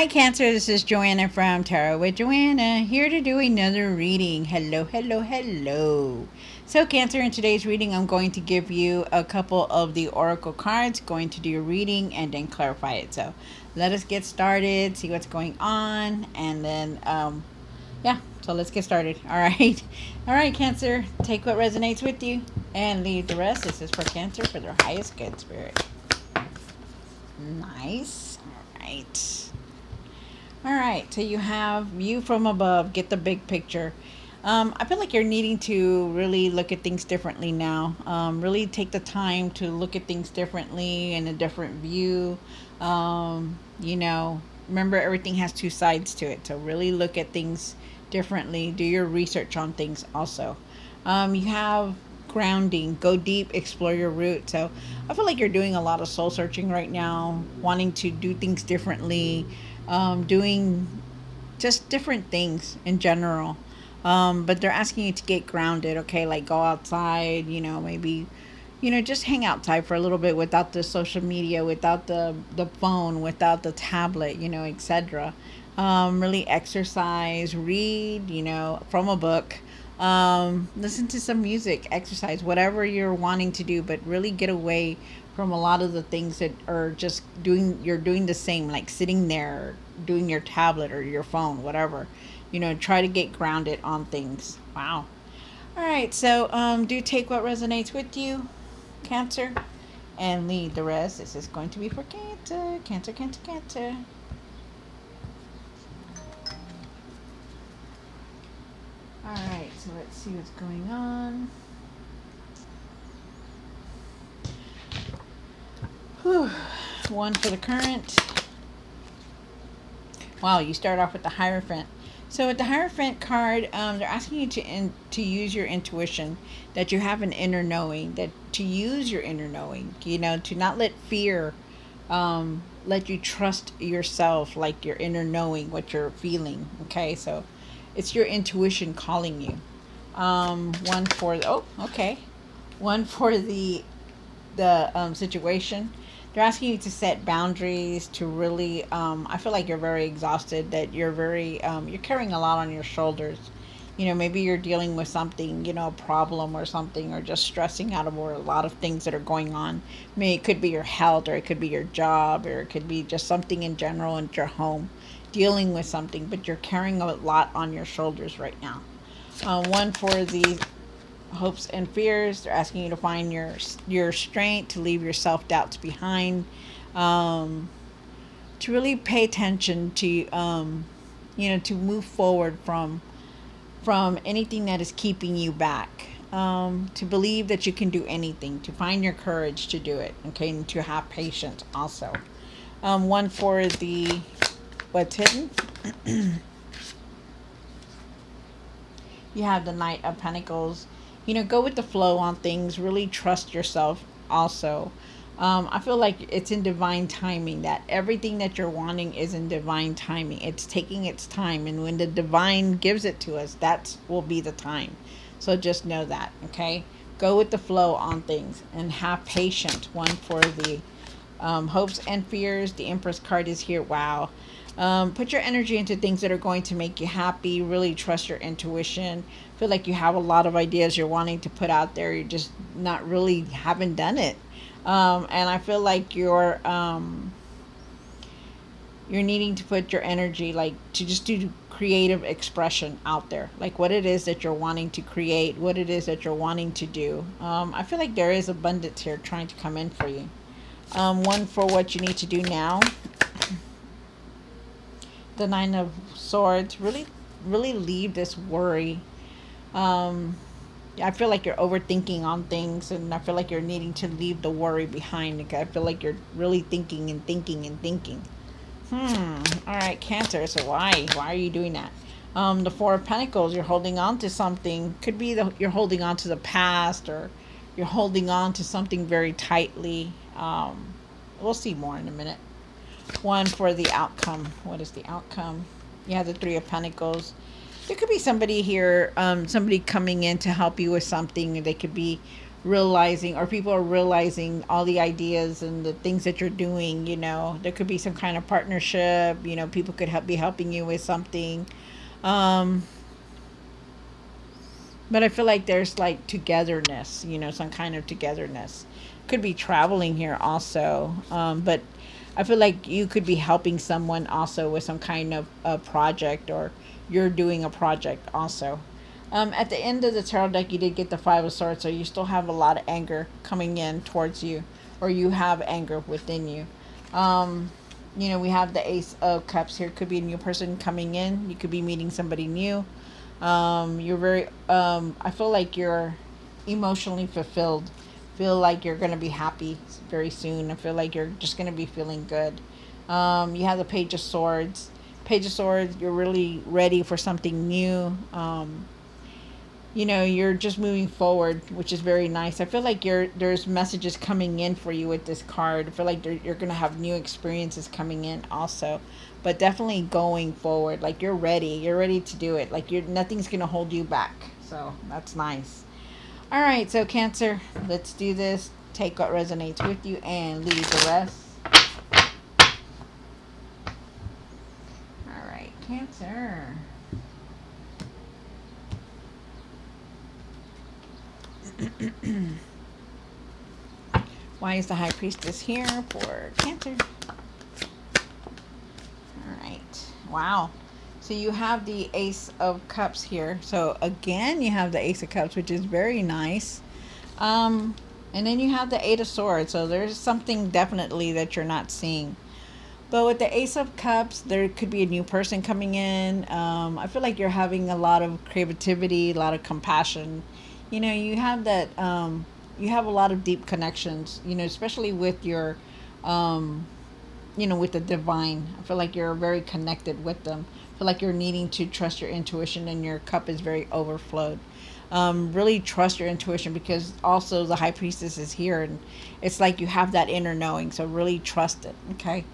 Cancer. This is Joanna from Tarot with Joanna, here to do another reading. Hello, hello, hello. So, Cancer, in today's reading, I'm going to give you a couple of the oracle cards, going to do your reading and then clarify it. So, let us get started, see what's going on, and then, yeah, so let's get started. All right. All right, Cancer, take what resonates with you and leave the rest. This is for Cancer for their highest good spirit. Nice. All right. All right, so you have view from above, get the big picture. I feel like you're needing to really look at things differently now. Really take the time to look at things differently in a different view. Remember everything has two sides to it. So really look at things differently. Do your research on things also. You have grounding, go deep, explore your root. So I feel like you're doing a lot of soul searching right now, wanting to do things differently, doing just different things in general. But they're asking you to get grounded, okay? Like go outside, maybe, just hang outside for a little bit without the social media, without the phone, without the tablet, etc. Really exercise, read, from a book. Listen to some music, exercise, whatever you're wanting to do, but really get away from a lot of the things that are just you're doing the same, like sitting there, doing your tablet or your phone, whatever. Try to get grounded on things. Wow. All right, so do take what resonates with you, Cancer, and leave the rest. This is going to be for Cancer, Cancer, Cancer, Cancer. All right, so let's see what's going on. Whew. One for the current. Wow, you start off with the Hierophant. So with the Hierophant card, they're asking you to use your intuition, that you have an inner knowing, that to use your inner knowing, to not let fear let you trust yourself, like your inner knowing, what you're feeling. Okay, so it's your intuition calling you. One for one for the situation. They're asking you to set boundaries, to really I feel like you're very exhausted, that you're very you're carrying a lot on your shoulders. Maybe you're dealing with something, a problem or something, or just stressing out over a lot of things that are going on. Maybe it could be your health, or it could be your job, or it could be just something in general in your home, dealing with something, but you're carrying a lot on your shoulders right now. One for the hopes and fears. They're asking you to find your strength, to leave your self-doubts behind, to really pay attention to to move forward from anything that is keeping you back, to believe that you can do anything, to find your courage to do it, okay, and to have patience also. One for the what's hidden. You have the Knight of Pentacles. Go with the flow on things. Really trust yourself also. I feel like it's in divine timing, that everything that you're wanting is in divine timing. It's taking its time. And when the divine gives it to us, that will be the time. So just know that, okay? Go with the flow on things and have patience. One for the hopes and fears. The Empress card is here. Wow. Put your energy into things that are going to make you happy. Really trust your intuition. Feel like you have a lot of ideas you're wanting to put out there. You're just not really haven't done it. And I feel like you're needing to put your energy, like, to just do creative expression out there, like what it is that you're wanting to create, what it is that you're wanting to do. I feel like there is abundance here trying to come in for you. One for what you need to do now. The Nine of Swords. Really, really leave this worry. I feel like you're overthinking on things, and I feel like you're needing to leave the worry behind. Like, I feel like you're really thinking and thinking and thinking. All right, Cancer. So why are you doing that? The Four of Pentacles. You're holding on to something. Could be you're holding on to the past, or you're holding on to something very tightly. We'll see more in a minute. One for the outcome. What is the outcome? You have the Three of Pentacles. There could be somebody here, somebody coming in to help you with something. They could be realizing, or people are realizing all the ideas and the things that you're doing. There could be some kind of partnership. People could be helping you with something. um but I feel like there's like togetherness, some kind of togetherness. Could be traveling here also. But I feel like you could be helping someone also with some kind of a project, or you're doing a project also. At the end of the tarot deck, you did get the Five of Swords, so you still have a lot of anger coming in towards you, or you have anger within you. Um, we have the Ace of Cups here. Could be a new person coming in. You could be meeting somebody new. You're very, I feel like you're emotionally fulfilled. Feel like you're going to be happy very soon. I feel like you're just going to be feeling good. You have the Page of Swords. Page of Swords, you're really ready for something new. You're just moving forward, which is very nice. I feel like there's messages coming in for you with this card. I feel like you're going to have new experiences coming in also, but definitely going forward, like you're ready to do it, like you're nothing's going to hold you back. So that's nice. All right, so Cancer, let's do this. Take what resonates with you and leave the rest. All right, Cancer. Why is the High Priestess here for Cancer? All right. Wow. So you have the Ace of Cups here. So again, you have the Ace of Cups, which is very nice. And then you have the Eight of Swords. So there's something definitely that you're not seeing. But with the Ace of Cups, there could be a new person coming in. I feel like you're having a lot of creativity, a lot of compassion. You have that. You have a lot of deep connections. Especially with your, with the divine. I feel like you're very connected with them. I feel like you're needing to trust your intuition, and your cup is very overflowed. Really trust your intuition, because also the High Priestess is here, and it's like you have that inner knowing. So really trust it. Okay.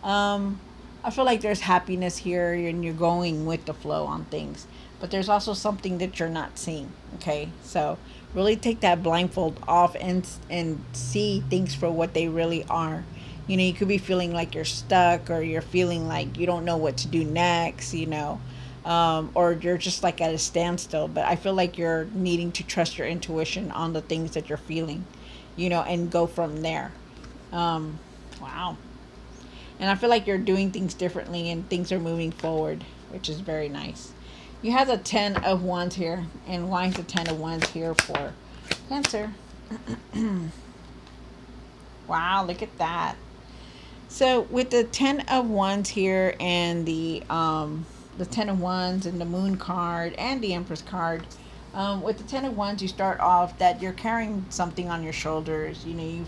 I feel like there's happiness here, and you're going with the flow on things. But there's also something that you're not seeing. Okay, so really take that blindfold off, and see things for what they really are. You could be feeling like you're stuck, or you're feeling like you don't know what to do next. Or you're just like at a standstill. But I feel like you're needing to trust your intuition on the things that you're feeling, and go from there. Wow. And I feel like you're doing things differently, and things are moving forward, which is very nice. You have the Ten of Wands here. And why is the Ten of Wands here for Cancer? Wow, look at that. So with the Ten of Wands here, and the Ten of Wands, and the Moon card, and the Empress card, with the Ten of Wands, you start off that you're carrying something on your shoulders. You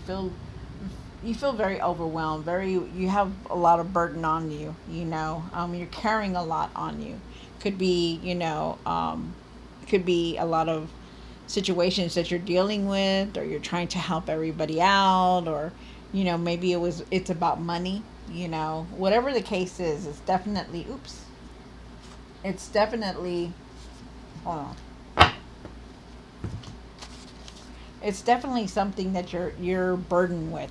feel very overwhelmed. You have a lot of burden on you. You're carrying a lot on you. Could be could be a lot of situations that you're dealing with, or you're trying to help everybody out, or maybe it's about money. Whatever the case is, it's definitely hold on. It's definitely something that you're burdened with.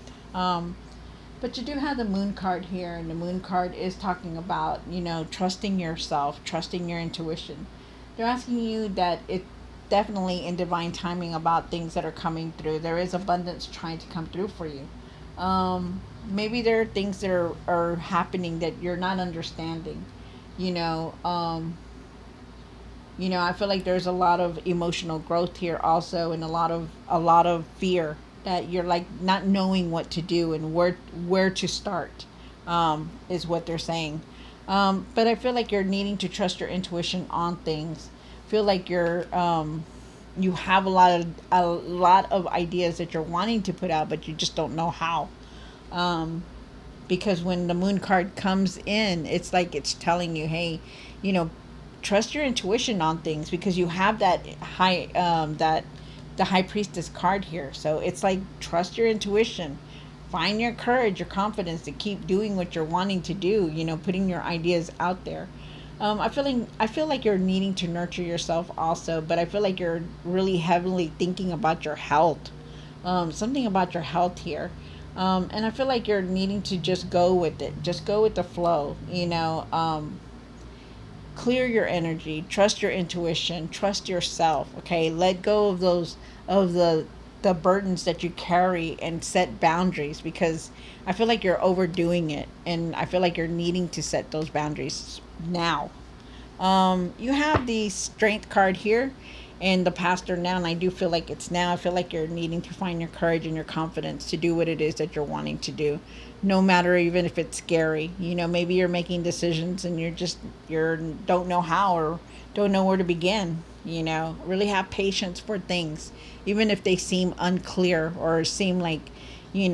But you do have the Moon card here, and the Moon card is talking about, trusting yourself, trusting your intuition. They're asking you that it definitely in divine timing about things that are coming through. There is abundance trying to come through for you. Maybe there are things that are happening that you're not understanding. You know, um, I feel like there's a lot of emotional growth here also, and a lot of fear, that you're like not knowing what to do and where to start, is what they're saying. But I feel like you're needing to trust your intuition on things. Feel like you have a lot of ideas that you're wanting to put out, but you just don't know how. Um, because when the Moon card comes in, it's like it's telling you, hey, you know, trust your intuition on things, because you have that the High Priestess card here. So it's like, trust your intuition, find your courage, your confidence to keep doing what you're wanting to do, putting your ideas out there. I feel like you're needing to nurture yourself also, but I feel like you're really heavily thinking about your health. Something about your health here. And I feel like you're needing to just go with it. Just go with the flow, clear your energy, trust your intuition, trust yourself, okay? Let go of those of the burdens that you carry and set boundaries because I feel like you're overdoing it and I feel like you're needing to set those boundaries now. You have the strength card here and the pastor now, and I do feel like it's now. I feel like you're needing to find your courage and your confidence to do what it is that you're wanting to do, no matter even if it's scary. Maybe you're making decisions and you're don't know how or don't know where to begin. Really have patience for things, even if they seem unclear or seem like, you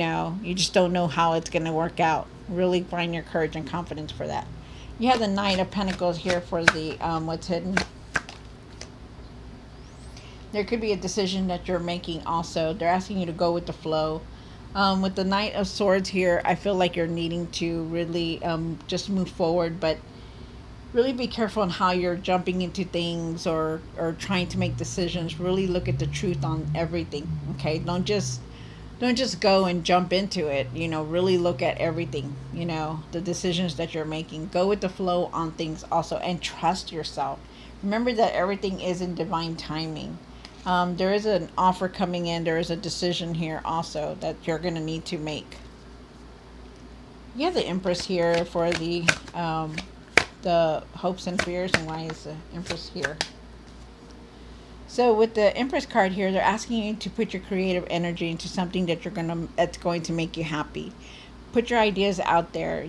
just don't know how it's going to work out. Really find your courage and confidence for that. You have the Knight of Pentacles here for the what's hidden. There could be a decision that you're making also. They're asking you to go with the flow. With the Knight of Swords here, I feel like you're needing to really just move forward, but really be careful on how you're jumping into things or trying to make decisions. Really look at the truth on everything. Okay, don't just go and jump into it. Really look at everything. The decisions that you're making. Go with the flow on things also, and trust yourself. Remember that everything is in divine timing. There is an offer coming in. There is a decision here also that you're going to need to make. You have the Empress here for the hopes and fears. And why is the Empress here? So with the Empress card here, they're asking you to put your creative energy into something that's going to make you happy. Put your ideas out there.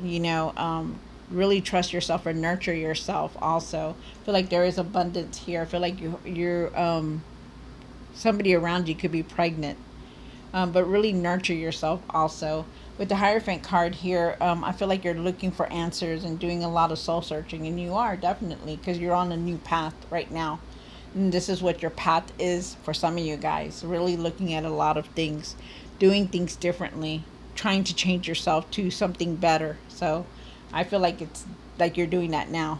Really trust yourself and nurture yourself. Also, I feel like there is abundance here. I feel like you're somebody around you could be pregnant, but really nurture yourself also. With the Hierophant card here, I feel like you're looking for answers and doing a lot of soul searching, and you are definitely, because you're on a new path right now. And this is what your path is for some of you guys. Really looking at a lot of things, doing things differently, trying to change yourself to something better. So I feel like it's like you're doing that now.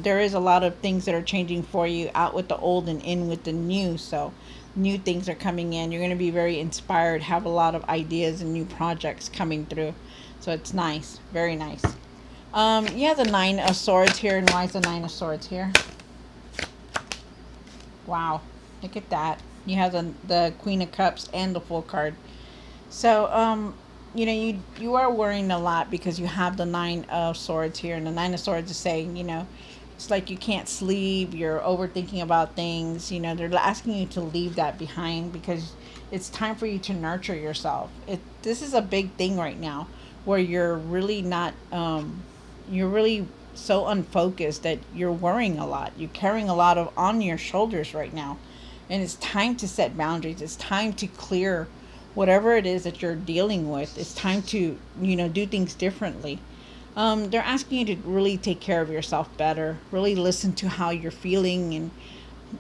There is a lot of things that are changing for you, out with the old and in with the new. So new things are coming in. You're going to be very inspired, have a lot of ideas and new projects coming through. So it's nice, very nice. You have the Nine of Swords here. And why is the Nine of Swords here? Wow, look at that. You have the Queen of Cups and the Fool card. So you are worrying a lot because you have the Nine of Swords here, and the Nine of Swords is saying, it's like you can't sleep, you're overthinking about things. They're asking you to leave that behind because it's time for you to nurture yourself. This is a big thing right now where you're really not you're really so unfocused that you're worrying a lot. You're carrying a lot of on your shoulders right now. And it's time to set boundaries. It's time to clear whatever it is that you're dealing with. It's time to, do things differently. They're asking you to really take care of yourself better. Really listen to how you're feeling and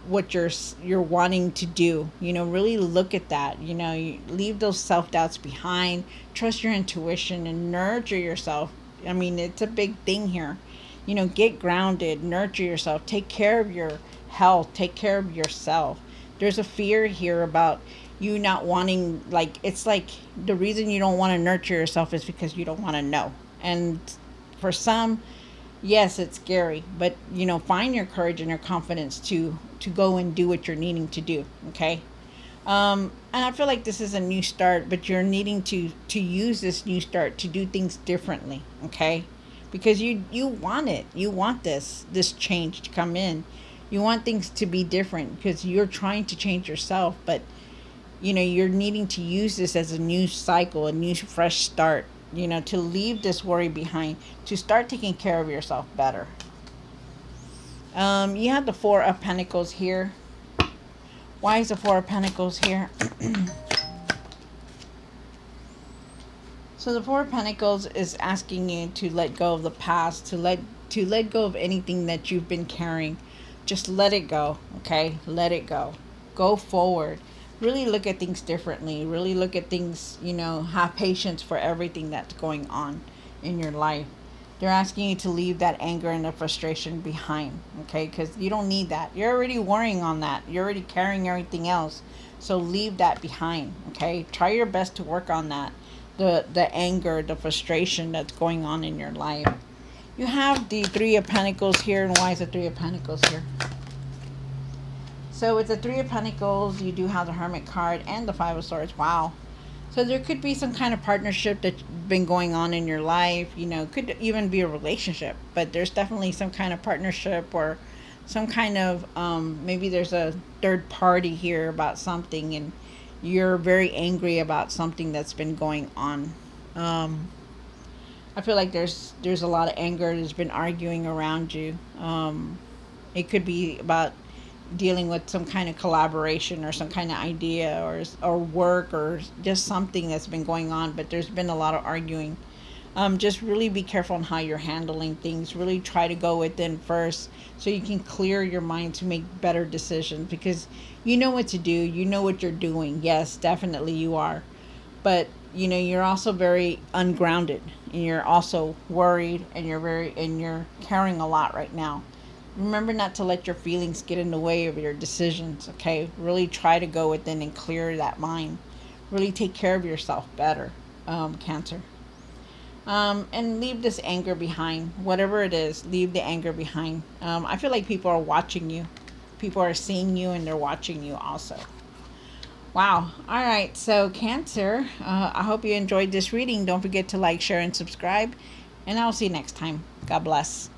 what you're wanting to do. Really look at that. You leave those self-doubts behind. Trust your intuition and nurture yourself. I mean, it's a big thing here. Get grounded, nurture yourself, take care of your health, take care of yourself. There's a fear here about you not wanting, it's like the reason you don't want to nurture yourself is because you don't want to know. And for some, yes, it's scary, but find your courage and your confidence to go and do what you're needing to do. Okay. And I feel like this is a new start, but you're needing to use this new start to do things differently. Okay. Because you want it. You want this change to come in. You want things to be different because you're trying to change yourself, but you're needing to use this as a new cycle, a new fresh start, to leave this worry behind, to start taking care of yourself better. You have the Four of Pentacles here. Why is the Four of Pentacles here? So the Four of Pentacles is asking you to let go of the past, to let go of anything that you've been carrying. Just let it go, okay? Let it go. Go forward. Really look at things differently. Really look at things, have patience for everything that's going on in your life. They're asking you to leave that anger and the frustration behind, okay? Because you don't need that. You're already worrying on that. You're already carrying everything else. So leave that behind, okay? Try your best to work on that. The anger, the frustration that's going on in your life. You have the Three of Pentacles here, and why is the Three of Pentacles here? So with the Three of Pentacles, you do have the Hermit card and the Five of Swords. Wow. So there could be some kind of partnership that's been going on in your life. You know, could even be a relationship, but there's definitely some kind of partnership or some kind of maybe there's a third party here about something, and you're very angry about something that's been going on. I feel like there's a lot of anger. There's been arguing around you. It could be about dealing with some kind of collaboration or some kind of idea or work or just something that's been going on, but there's been a lot of arguing. Just really be careful on how you're handling things. Really try to go within first so you can clear your mind to make better decisions, because you know what to do. You know what you're doing. Yes, definitely you are. But you know, you're also very ungrounded, and you're also worried, and you're carrying a lot right now. Remember not to let your feelings get in the way of your decisions, okay? Really try to go within and clear that mind. Really take care of yourself better, Cancer. And leave this anger behind. Whatever it is, leave the anger behind. I feel like people are watching you. People are seeing you, and they're watching you also. Wow. All right. So, Cancer, I hope you enjoyed this reading. Don't forget to like, share, and subscribe. And I'll see you next time. God bless.